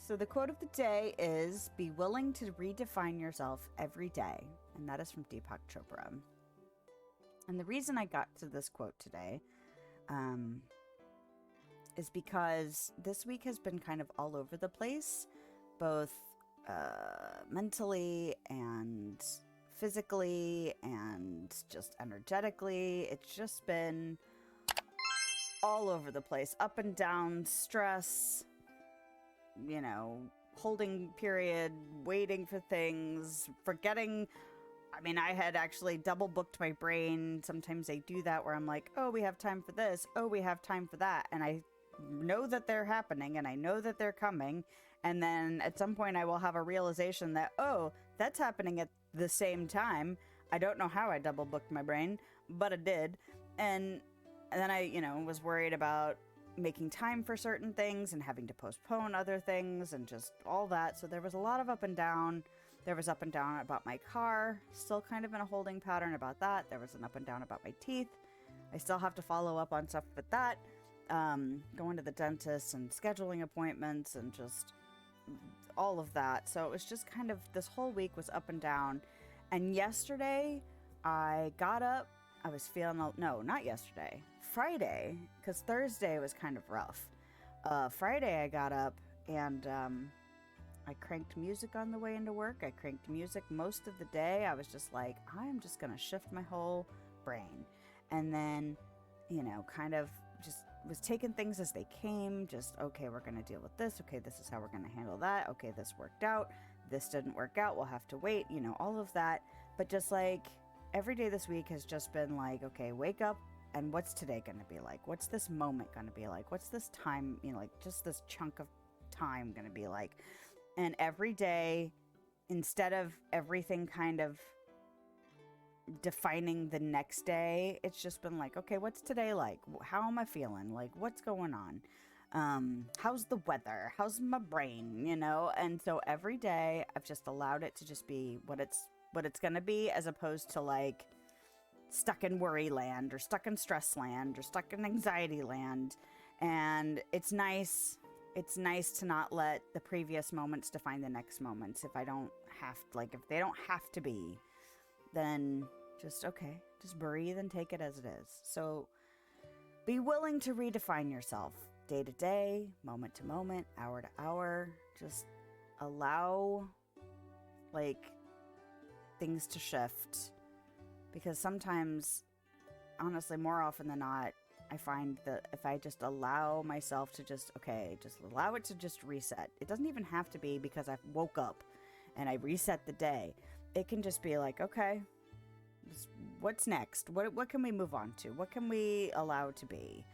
So the quote of the day is, be willing to redefine yourself every day. And that is from Deepak Chopra. And the reason I got to this quote today is because this week has been kind of all over the place, both mentally and physically and just energetically. It's just been all over the place, up and down, stress, holding period, waiting for things, forgetting. I mean, I had actually double booked my brain. Sometimes I do that where I'm like, oh, we have time for this. Oh, we have time for that. And I know that they're happening and I know that they're coming. And then at some point I will have a realization that, oh, that's happening at the same time. I don't know how I double booked my brain, but I did. And then I, was worried about making time for certain things and having to postpone other things and just all that. So there was a lot of up and down. There was up and down about my car, still kind of in a holding pattern about that. There was an up and down about my teeth. I still have to follow up on stuff with that. Going to the dentist and scheduling appointments and just all of that. So it was just kind of, this whole week was up and down. And yesterday I got up, I was feeling, no, not yesterday, Friday, because Thursday was kind of rough. Friday I got up and I cranked music on the way into work. I cranked music most of the day. I was just like, I'm just going to shift my whole brain. And then, kind of just was taking things as they came. Just, okay, we're going to deal with this. Okay, this is how we're going to handle that. Okay, this worked out. This didn't work out. We'll have to wait, all of that. But just like every day this week has just been like, okay, wake up. And what's today going to be like? What's this moment going to be like? What's this time, just this chunk of time going to be like? And every day, instead of everything kind of defining the next day, it's just been like, okay, what's today like? How am I feeling? Like, what's going on? How's the weather? How's my brain? And so every day I've just allowed it to just be what it's going to be, as opposed to like stuck in worry land or stuck in stress land or stuck in anxiety land. And it's nice to not let the previous moments define the next moments. If they don't have to be, then just, okay, just breathe and take it as it is. So be willing to redefine yourself day to day, moment to moment, hour to hour. Just allow things to shift, because sometimes, honestly, more often than not, I find that if I just allow myself to just allow it to just reset. It doesn't even have to be because I woke up and I reset the day. It can just be like, okay, what's next? What can we move on to? What can we allow to be?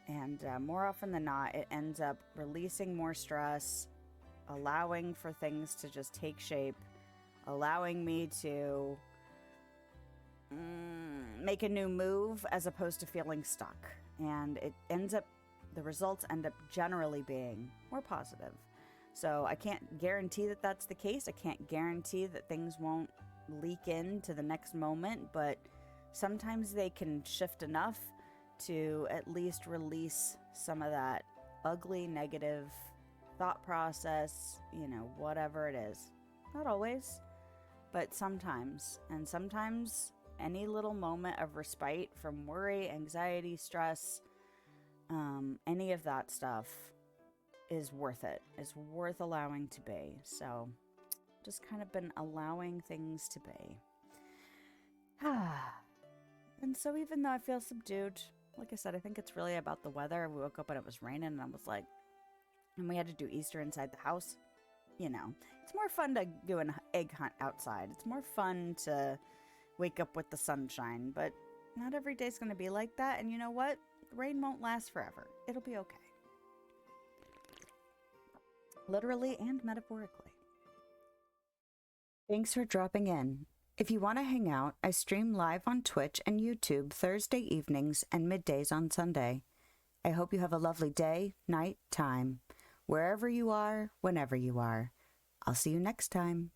And more often than not, it ends up releasing more stress, allowing for things to just take shape, allowing me to make a new move as opposed to feeling stuck. And the results end up generally being more positive. So I can't guarantee that that's the case. I can't guarantee that things won't leak into the next moment, but sometimes they can shift enough to at least release some of that ugly, negative thought process, whatever it is. Not always, but sometimes. And sometimes any little moment of respite from worry, anxiety, stress, any of that stuff is worth it. It's worth allowing to be. So just kind of been allowing things to be. And so even though I feel subdued, like I said, I think it's really about the weather. We woke up and it was raining and I was like, and we had to do Easter inside the house. It's more fun to do an egg hunt outside. It's more fun to wake up with the sunshine, but not every day's going to be like that. And you know what? The rain won't last forever. It'll be okay. Literally and metaphorically. Thanks for dropping in. If you want to hang out, I stream live on Twitch and YouTube Thursday evenings and middays on Sunday. I hope you have a lovely day, night, time, wherever you are, whenever you are. I'll see you next time.